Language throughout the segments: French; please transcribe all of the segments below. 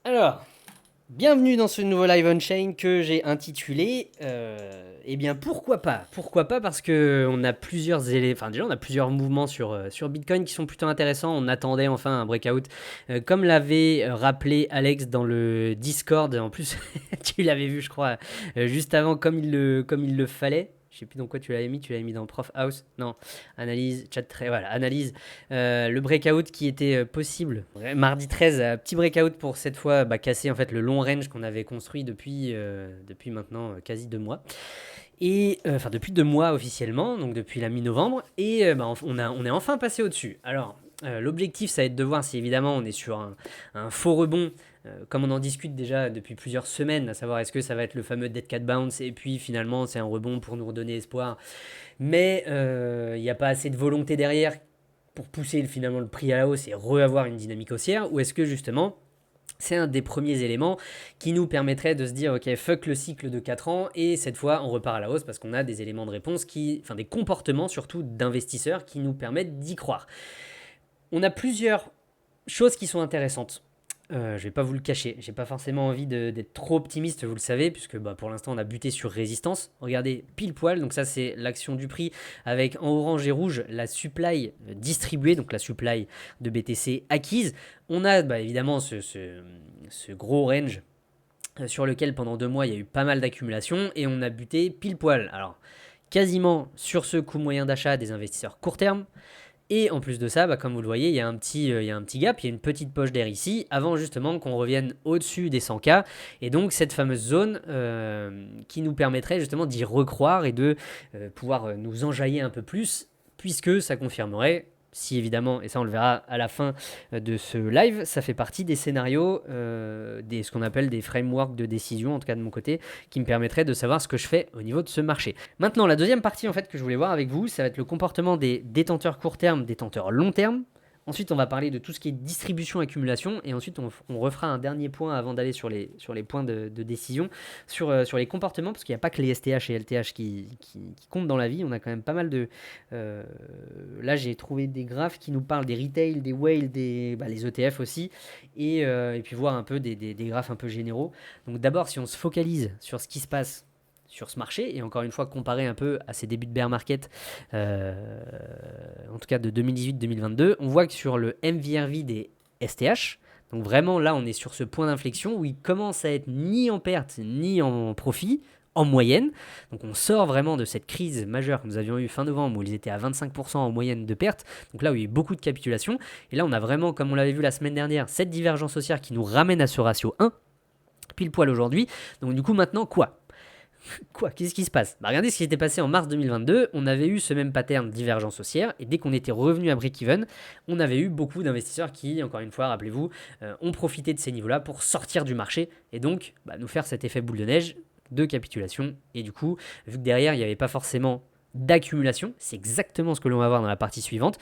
Alors, bienvenue dans ce nouveau live on-chain que j'ai intitulé eh bien pourquoi pas? Pourquoi pas parce que on a plusieurs enfin déjà on a plusieurs mouvements sur Bitcoin qui sont plutôt intéressants. On attendait enfin un breakout comme l'avait rappelé Alex dans le Discord. En plus, tu l'avais vu je crois juste avant comme il le fallait. Je sais plus dans quoi tu l'avais mis dans Prof House. Non, analyse, chat très, voilà, analyse. Le breakout qui était possible. Mardi 13, petit breakout pour cette fois casser en fait le long range qu'on avait construit depuis maintenant quasi 2 mois. Et enfin depuis 2 mois officiellement, donc depuis la mi-novembre. Et on est enfin passé au-dessus. Alors, l'objectif, ça va être de voir si évidemment on est sur un faux rebond, comme on en discute déjà depuis plusieurs semaines, à savoir est-ce que ça va être le fameux dead cat bounce et puis finalement c'est un rebond pour nous redonner espoir. Mais il n'y a pas assez de volonté derrière pour pousser finalement le prix à la hausse et re-avoir une dynamique haussière, ou est-ce que justement c'est un des premiers éléments qui nous permettrait de se dire ok, fuck le cycle de 4 ans et cette fois on repart à la hausse parce qu'on a des éléments de réponse enfin des comportements surtout d'investisseurs qui nous permettent d'y croire. On a plusieurs choses qui sont intéressantes. Je vais pas vous le cacher, j'ai pas forcément envie d'être trop optimiste, vous le savez, puisque pour l'instant on a buté sur résistance. Regardez pile poil, donc ça c'est l'action du prix avec en orange et rouge la supply distribuée, donc la supply de BTC acquise. On a évidemment ce gros range sur lequel pendant 2 mois il y a eu pas mal d'accumulation et on a buté pile poil. Alors quasiment sur ce coût moyen d'achat des investisseurs court terme. Et en plus de ça, comme vous le voyez, il y a un petit gap, il y a une petite poche d'air ici, avant justement qu'on revienne au-dessus des 100K. Et donc cette fameuse zone qui nous permettrait justement d'y recroire et de pouvoir nous enjailler un peu plus, puisque ça confirmerait, si évidemment, et ça on le verra à la fin de ce live, ça fait partie des scénarios, ce qu'on appelle des frameworks de décision, en tout cas de mon côté, qui me permettraient de savoir ce que je fais au niveau de ce marché. Maintenant, la deuxième partie en fait que je voulais voir avec vous, ça va être le comportement des détenteurs court terme, détenteurs long terme. Ensuite, on va parler de tout ce qui est distribution, accumulation, et ensuite on refera un dernier point avant d'aller sur les points de décision, sur les comportements, parce qu'il n'y a pas que les STH et LTH qui comptent dans la vie, on a quand même pas mal de... là, j'ai trouvé des graphes qui nous parlent des retail, des whales, les ETF aussi, et puis voir un peu des graphes un peu généraux. Donc d'abord, si on se focalise sur ce qui se passe sur ce marché, et encore une fois comparé un peu à ces débuts de bear market, en tout cas de 2018-2022, on voit que sur le MVRV des STH, donc vraiment là on est sur ce point d'inflexion où il commence à être ni en perte ni en profit, en moyenne. Donc on sort vraiment de cette crise majeure que nous avions eu fin novembre où ils étaient à 25% en moyenne de perte, donc là où il y a eu beaucoup de capitulation, et là on a vraiment, comme on l'avait vu la semaine dernière, cette divergence haussière qui nous ramène à ce ratio 1, pile poil aujourd'hui. Donc du coup maintenant quoi? Qu'est-ce qui se passe? Regardez ce qui s'était passé en mars 2022. On avait eu ce même pattern divergence haussière et dès qu'on était revenu à break-even, on avait eu beaucoup d'investisseurs qui, encore une fois, rappelez-vous, ont profité de ces niveaux-là pour sortir du marché et donc nous faire cet effet boule de neige de capitulation. Et du coup, vu que derrière, il n'y avait pas forcément d'accumulation, c'est exactement ce que l'on va voir dans la partie suivante,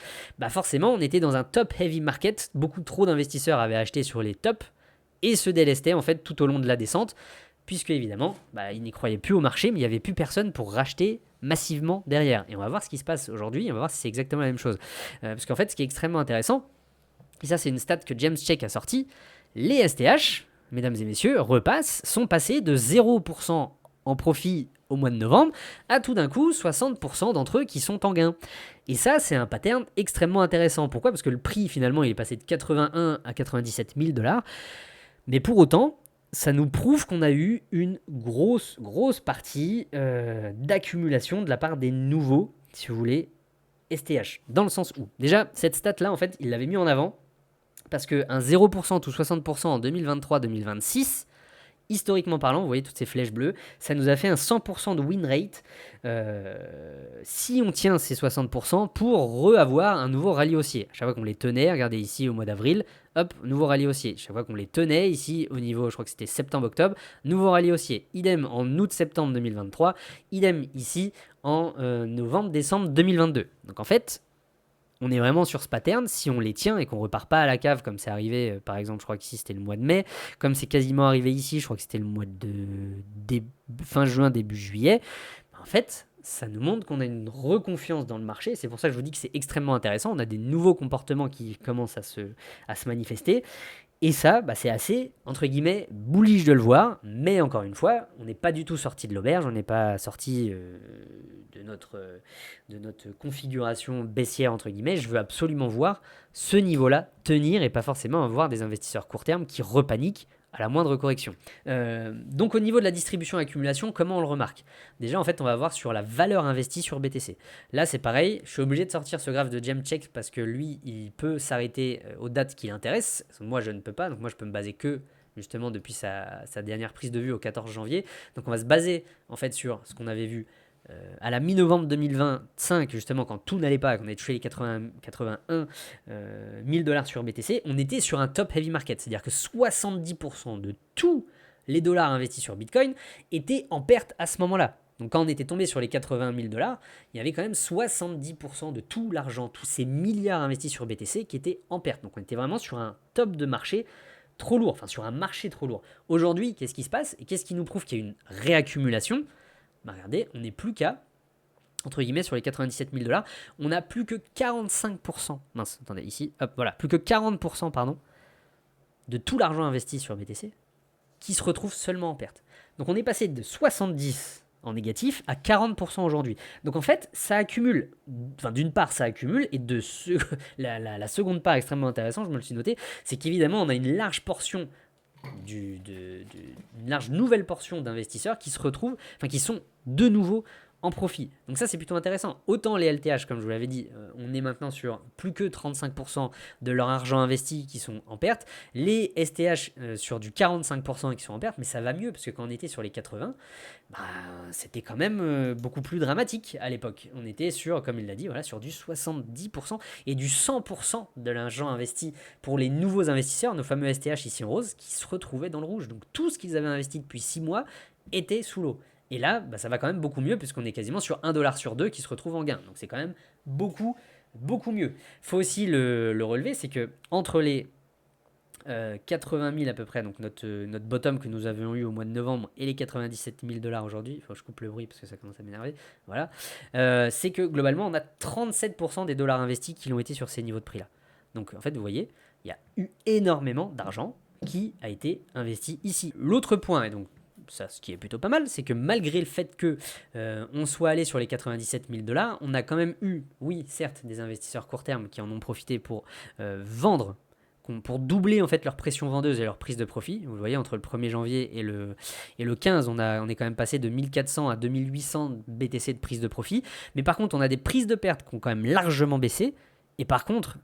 forcément, on était dans un top heavy market. Beaucoup trop d'investisseurs avaient acheté sur les tops et se délestaient en fait tout au long de la descente, puisque évidemment, ils n'y croyaient plus au marché, mais il n'y avait plus personne pour racheter massivement derrière. Et on va voir ce qui se passe aujourd'hui, on va voir si c'est exactement la même chose. Parce qu'en fait, ce qui est extrêmement intéressant, et ça c'est une stat que James Check a sorti, les STH, mesdames et messieurs, sont passés de 0% en profit au mois de novembre à tout d'un coup 60% d'entre eux qui sont en gain. Et ça, c'est un pattern extrêmement intéressant. Pourquoi? Parce que le prix, finalement, il est passé de 81 à 97 000 $. Mais pour autant, ça nous prouve qu'on a eu une grosse partie d'accumulation de la part des nouveaux, si vous voulez, STH. Dans le sens où, déjà, cette stat-là, en fait, il l'avait mis en avant parce qu'un 0% ou 60% en 2023-2026, historiquement parlant, vous voyez toutes ces flèches bleues, ça nous a fait un 100% de win rate si on tient ces 60% pour re-avoir un nouveau rallye haussier. À chaque fois qu'on les tenait, regardez ici au mois d'avril, hop, nouveau rallye haussier. Chaque fois qu'on les tenait ici au niveau, je crois que c'était septembre-octobre, nouveau rallye haussier. Idem en août-septembre 2023, idem ici en novembre-décembre 2022. Donc en fait, on est vraiment sur ce pattern, si on les tient et qu'on repart pas à la cave comme c'est arrivé, par exemple, je crois qu'ici c'était le mois de mai, comme c'est quasiment arrivé ici, je crois que c'était le mois de fin juin, début juillet, en fait, ça nous montre qu'on a une reconfiance dans le marché. C'est pour ça que je vous dis que c'est extrêmement intéressant. On a des nouveaux comportements qui commencent à se manifester. Et ça, c'est assez, entre guillemets, bullish de le voir, mais encore une fois, on n'est pas du tout sorti de l'auberge, on n'est pas sorti de notre configuration baissière, entre guillemets. Je veux absolument voir ce niveau-là tenir et pas forcément avoir des investisseurs court terme qui repaniquent à la moindre correction. Donc au niveau de la distribution et accumulation, comment on le remarque? Déjà, en fait, on va voir sur la valeur investie sur BTC. Là, c'est pareil, je suis obligé de sortir ce graphe de Gemcheck parce que lui, il peut s'arrêter aux dates qui l'intéressent. Moi, je ne peux pas, donc moi, je peux me baser que justement depuis sa dernière prise de vue au 14 janvier. Donc on va se baser en fait sur ce qu'on avait vu à la mi-novembre 2025, justement, quand tout n'allait pas, qu'on avait touché les 81 000 dollars sur BTC, on était sur un top heavy market. C'est-à-dire que 70% de tous les dollars investis sur Bitcoin étaient en perte à ce moment-là. Donc quand on était tombé sur les 80 000 dollars, il y avait quand même 70% de tout l'argent, tous ces milliards investis sur BTC qui étaient en perte. Donc on était vraiment sur un top de marché trop lourd, enfin sur un marché trop lourd. Aujourd'hui, qu'est-ce qui se passe et qu'est-ce qui nous prouve qu'il y a une réaccumulation? Regardez, on n'est plus qu'à, entre guillemets, sur les 97 000 dollars, on n'a plus que 45%, mince, attendez, ici, hop, voilà, plus que 40%, pardon, de tout l'argent investi sur BTC qui se retrouve seulement en perte. Donc on est passé de 70 en négatif à 40% aujourd'hui. Donc en fait, ça accumule, enfin d'une part ça accumule, et la seconde part extrêmement intéressante, je me le suis noté, c'est qu'évidemment on a une large portion une large nouvelle portion d'investisseurs qui se retrouvent, enfin qui sont de nouveau en profit. Donc ça c'est plutôt intéressant. Autant les LTH, comme je vous l'avais dit, on est maintenant sur plus que 35% de leur argent investi qui sont en perte. Les STH sur du 45% qui sont en perte, mais ça va mieux parce que quand on était sur les 80, c'était quand même beaucoup plus dramatique à l'époque. On était sur, comme il l'a dit, voilà, sur du 70% et du 100% de l'argent investi pour les nouveaux investisseurs, nos fameux STH ici en rose, qui se retrouvaient dans le rouge. Donc tout ce qu'ils avaient investi depuis 6 mois était sous l'eau. Et là, ça va quand même beaucoup mieux puisqu'on est quasiment sur 1 dollar sur 2 qui se retrouve en gain. Donc c'est quand même beaucoup, beaucoup mieux. Il faut aussi le relever, c'est que entre les 80 000 à peu près, donc notre bottom que nous avions eu au mois de novembre, et les 97 000 dollars aujourd'hui, il faut que je coupe le bruit parce que ça commence à m'énerver, voilà, c'est que globalement on a 37% des dollars investis qui l'ont été sur ces niveaux de prix-là. Donc en fait, vous voyez, il y a eu énormément d'argent qui a été investi ici. L'autre point, et donc ça, ce qui est plutôt pas mal, c'est que malgré le fait que on soit allé sur les 97 000 dollars, on a quand même eu, oui, certes, des investisseurs court terme qui en ont profité pour vendre, pour doubler en fait leur pression vendeuse et leur prise de profit. Vous le voyez, entre le 1er janvier et le 15, on est quand même passé de 1400 à 2800 BTC de prise de profit. Mais par contre, on a des prises de pertes qui ont quand même largement baissé. Et par contre,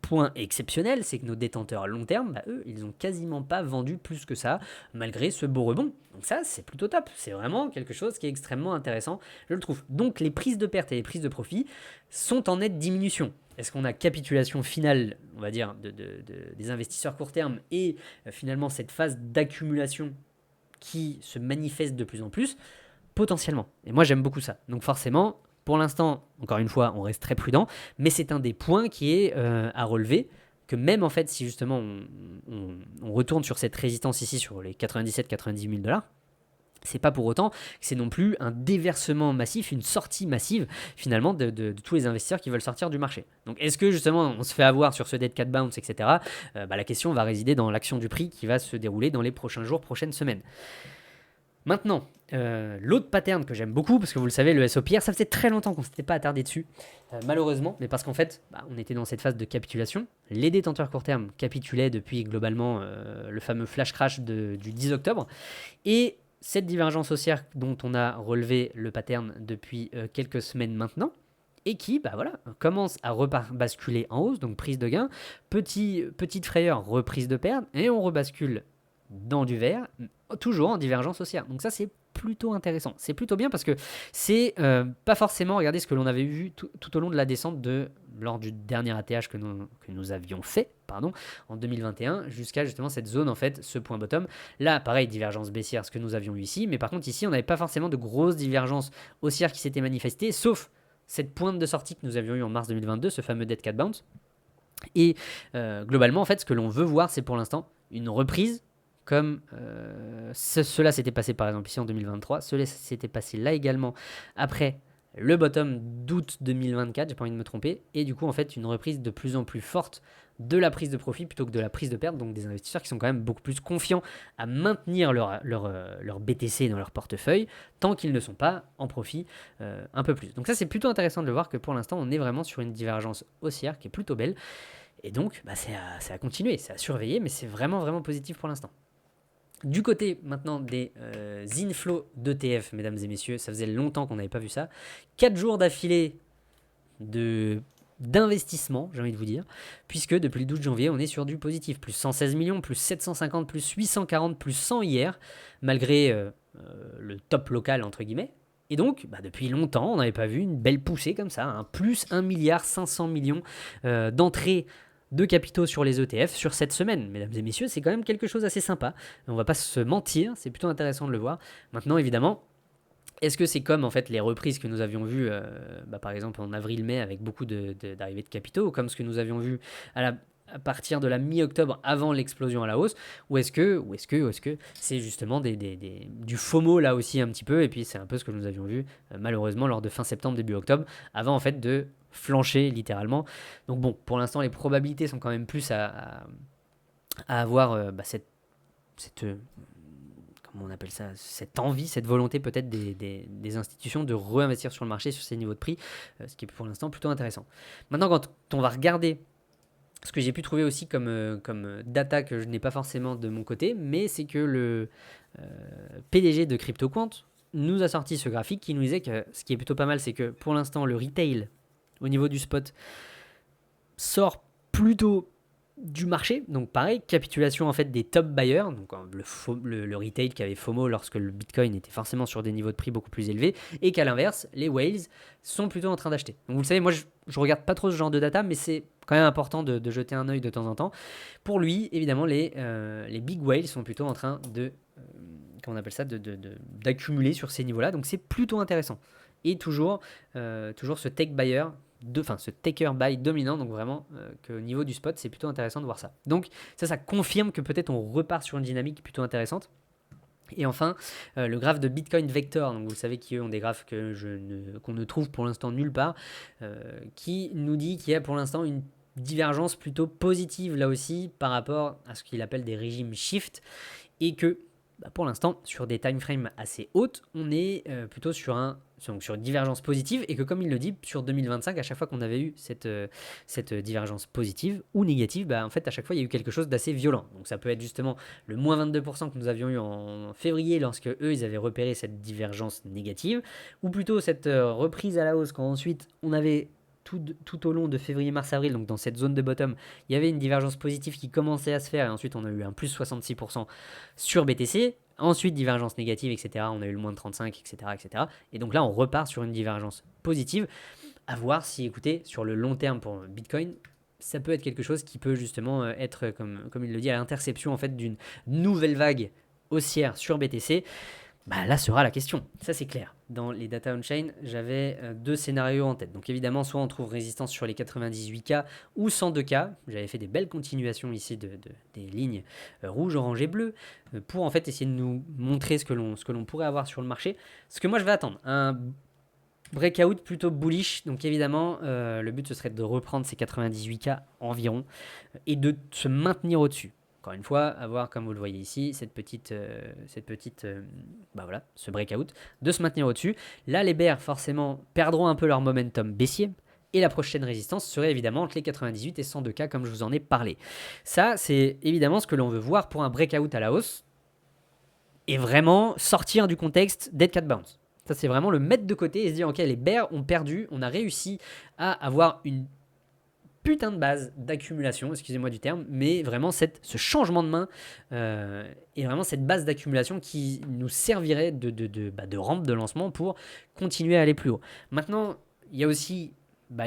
point exceptionnel, c'est que nos détenteurs à long terme, eux, ils n'ont quasiment pas vendu plus que ça, malgré ce beau rebond. Donc ça, c'est plutôt top. C'est vraiment quelque chose qui est extrêmement intéressant, je le trouve. Donc les prises de perte et les prises de profit sont en nette diminution. Est-ce qu'on a capitulation finale, on va dire, des investisseurs court terme et finalement cette phase d'accumulation qui se manifeste de plus en plus? Potentiellement. Et moi, j'aime beaucoup ça. Donc forcément, pour l'instant, encore une fois, on reste très prudent, mais c'est un des points qui est à relever, que même en fait, si justement on retourne sur cette résistance ici, sur les 97-90 000 dollars, c'est pas pour autant que c'est non plus un déversement massif, une sortie massive finalement de tous les investisseurs qui veulent sortir du marché. Donc est-ce que justement on se fait avoir sur ce dead cat bounce, etc. La question va résider dans l'action du prix qui va se dérouler dans les prochains jours, prochaines semaines. Maintenant, l'autre pattern que j'aime beaucoup, parce que vous le savez, le SOPR, ça faisait très longtemps qu'on ne s'était pas attardé dessus, malheureusement, mais parce qu'en fait, on était dans cette phase de capitulation. Les détenteurs court terme capitulaient depuis globalement le fameux flash crash du 10 octobre, et cette divergence haussière dont on a relevé le pattern depuis quelques semaines maintenant, et qui commence à basculer en hausse, donc prise de gain, petite frayeur, reprise de perte, et on rebascule dans du vert, toujours en divergence haussière. Donc ça, c'est plutôt intéressant. C'est plutôt bien parce que c'est pas forcément, regardez ce que l'on avait vu tout au long de la descente lors du dernier ATH que nous avions fait, en 2021, jusqu'à justement cette zone, en fait, ce point bottom. Là, pareil, divergence baissière, ce que nous avions eu ici, mais par contre, ici, on n'avait pas forcément de grosses divergences haussières qui s'étaient manifestées, sauf cette pointe de sortie que nous avions eu en mars 2022, ce fameux dead cat bounce. Et globalement, en fait, ce que l'on veut voir, c'est pour l'instant une reprise, comme cela s'était passé par exemple ici en 2023, cela s'était passé là également après le bottom d'août 2024, j'ai pas envie de me tromper, et du coup en fait une reprise de plus en plus forte de la prise de profit plutôt que de la prise de perte, donc des investisseurs qui sont quand même beaucoup plus confiants à maintenir leur BTC dans leur portefeuille tant qu'ils ne sont pas en profit un peu plus. Donc ça c'est plutôt intéressant de le voir que pour l'instant on est vraiment sur une divergence haussière qui est plutôt belle, et donc c'est à continuer, c'est à surveiller, mais c'est vraiment vraiment positif pour l'instant. Du côté maintenant des inflows d'ETF, mesdames et messieurs, ça faisait longtemps qu'on n'avait pas vu ça. 4 jours d'affilée d'investissement, j'ai envie de vous dire, puisque depuis le 12 janvier, on est sur du positif. Plus 116 millions, plus 750, plus 840, plus 100 hier, malgré le top local, entre guillemets. Et donc, depuis longtemps, on n'avait pas vu une belle poussée comme ça, hein, plus 1 milliard 500 millions d'entrées de capitaux sur les ETF sur cette semaine. Mesdames et messieurs, c'est quand même quelque chose d'assez sympa. On va pas se mentir, c'est plutôt intéressant de le voir. Maintenant, évidemment, est-ce que c'est comme en fait les reprises que nous avions vues, par exemple en avril-mai avec beaucoup d'arrivées de capitaux, ou comme ce que nous avions vu à partir de la mi-octobre avant l'explosion à la hausse, ou est-ce que c'est justement du FOMO là aussi un petit peu, et puis c'est un peu ce que nous avions vu malheureusement lors de fin septembre, début octobre, avant en fait de flancher littéralement. Donc bon, pour l'instant les probabilités sont quand même plus à avoir cette comment on appelle ça, cette envie, cette volonté peut-être des institutions de réinvestir sur le marché sur ces niveaux de prix, ce qui est pour l'instant plutôt intéressant. Maintenant, quand on va regarder ce que j'ai pu trouver aussi comme data que je n'ai pas forcément de mon côté, mais c'est que le PDG de CryptoQuant nous a sorti ce graphique qui nous disait que ce qui est plutôt pas mal, c'est que pour l'instant, le retail au niveau du spot sort plutôt du marché, donc pareil, capitulation en fait des top buyers, donc le retail qui avait FOMO lorsque le Bitcoin était forcément sur des niveaux de prix beaucoup plus élevés, et qu'à l'inverse, les whales sont plutôt en train d'acheter. Donc vous le savez, moi je regarde pas trop ce genre de data, mais c'est quand même important de jeter un œil de temps en temps. Pour lui, évidemment, les big whales sont plutôt en train de, comment on appelle ça, d'accumuler sur ces niveaux-là, donc c'est plutôt intéressant. Et toujours ce tech buyer, ce taker buy dominant, donc vraiment qu'au niveau du spot, c'est plutôt intéressant de voir ça. Donc ça confirme que peut-être on repart sur une dynamique plutôt intéressante. Et enfin, le graphe de Bitcoin Vector, donc vous savez qu'ils ont des graphes qu'on ne trouve pour l'instant nulle part, qui nous dit qu'il y a pour l'instant une divergence plutôt positive là aussi par rapport à ce qu'il appelle des régimes shift, et que pour l'instant, sur des timeframes assez hautes, on est plutôt sur une divergence positive, et que comme il le dit, sur 2025, à chaque fois qu'on avait eu cette divergence positive ou négative, en fait, à chaque fois, il y a eu quelque chose d'assez violent. Donc ça peut être justement le moins 22% que nous avions eu en février, lorsque eux, ils avaient repéré cette divergence négative, ou plutôt cette reprise à la hausse, quand ensuite, on avait tout au long de février, mars, avril, donc dans cette zone de bottom, il y avait une divergence positive qui commençait à se faire, et ensuite on a eu un plus 66% sur BTC, ensuite divergence négative, etc. On a eu le moins de 35, etc., etc. Et donc là, on repart sur une divergence positive, à voir si, écoutez, sur le long terme pour Bitcoin, ça peut être quelque chose qui peut justement être, comme il le dit, à l'interception en fait d'une nouvelle vague haussière sur BTC. Là sera la question, ça c'est clair. Dans les data on-chain, j'avais deux scénarios en tête. Donc évidemment, soit on trouve résistance sur les 98K ou 102K. J'avais fait des belles continuations ici des lignes rouge, orange et bleu pour en fait essayer de nous montrer ce que l'on pourrait avoir sur le marché. Ce que moi je vais attendre, un breakout plutôt bullish. Donc évidemment, le but ce serait de reprendre ces 98K environ et de se maintenir au-dessus. Encore une fois, avoir, comme vous le voyez ici, ce breakout, de se maintenir au-dessus. Là, les bears, forcément, perdront un peu leur momentum baissier. Et la prochaine résistance serait évidemment entre les 98 et 102K, comme je vous en ai parlé. Ça, c'est évidemment ce que l'on veut voir pour un breakout à la hausse. Et vraiment sortir du contexte dead cat bounce. Ça, c'est vraiment le mettre de côté et se dire, ok, les bears ont perdu, on a réussi à avoir une putain de base d'accumulation, excusez-moi du terme, mais vraiment ce changement de main et vraiment cette base d'accumulation qui nous servirait de rampe de lancement pour continuer à aller plus haut. Maintenant, il y a aussi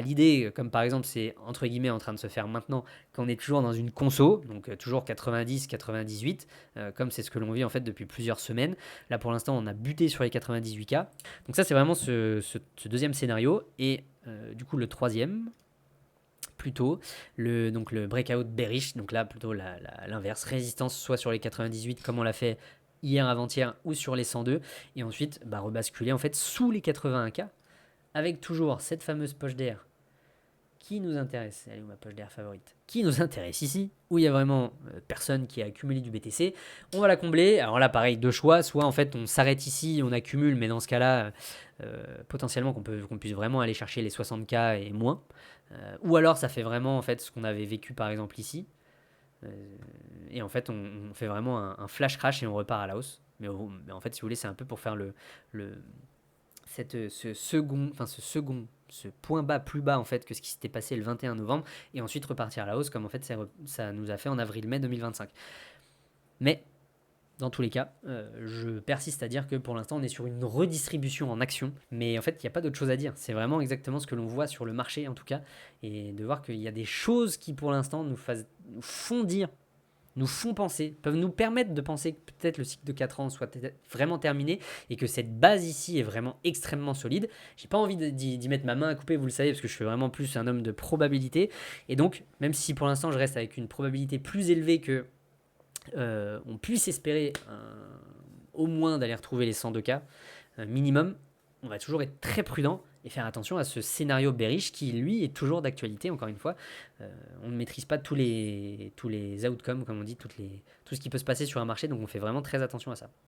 l'idée, comme par exemple c'est entre guillemets en train de se faire maintenant, qu'on est toujours dans une conso, donc toujours 90, 98, comme c'est ce que l'on vit en fait depuis plusieurs semaines. Là pour l'instant on a buté sur les 98K, donc ça c'est vraiment ce deuxième scénario, et du coup le troisième, plutôt le breakout bearish, donc là plutôt l'inverse, résistance soit sur les 98 comme on l'a fait hier avant-hier ou sur les 102, et ensuite rebasculer en fait sous les 81K avec toujours cette fameuse poche d'air qui nous intéresse. Elle est où ma poche d'air favorite? Qui nous intéresse ici, où il y a vraiment personne qui a accumulé du BTC. On va la combler. Alors là, pareil, deux choix. Soit en fait on s'arrête ici, on accumule, mais dans ce cas-là, potentiellement qu'on puisse vraiment aller chercher les 60K et moins. Ou alors ça fait vraiment en fait ce qu'on avait vécu par exemple ici. Euh, et en fait on fait vraiment un flash crash et on repart à la hausse. Mais en fait, si vous voulez, c'est un peu pour faire le, ce point bas plus bas en fait que ce qui s'était passé le 21 novembre et ensuite repartir à la hausse comme en fait ça nous a fait en avril-mai 2025. Mais dans tous les cas, je persiste à dire que pour l'instant on est sur une redistribution en actions, mais en fait il n'y a pas d'autre chose à dire. C'est vraiment exactement ce que l'on voit sur le marché en tout cas, et de voir qu'il y a des choses qui pour l'instant nous font dire, nous font penser, peuvent nous permettre de penser que peut-être le cycle de 4 ans soit vraiment terminé et que cette base ici est vraiment extrêmement solide. J'ai pas envie d'y mettre ma main à couper, vous le savez, parce que je suis vraiment plus un homme de probabilité. Et donc, même si pour l'instant je reste avec une probabilité plus élevée que on puisse espérer au moins d'aller retrouver les 102K minimum, on va toujours être très prudent et faire attention à ce scénario bearish qui, lui, est toujours d'actualité, encore une fois. On ne maîtrise pas tous les outcomes, comme on dit, tout ce qui peut se passer sur un marché, donc on fait vraiment très attention à ça.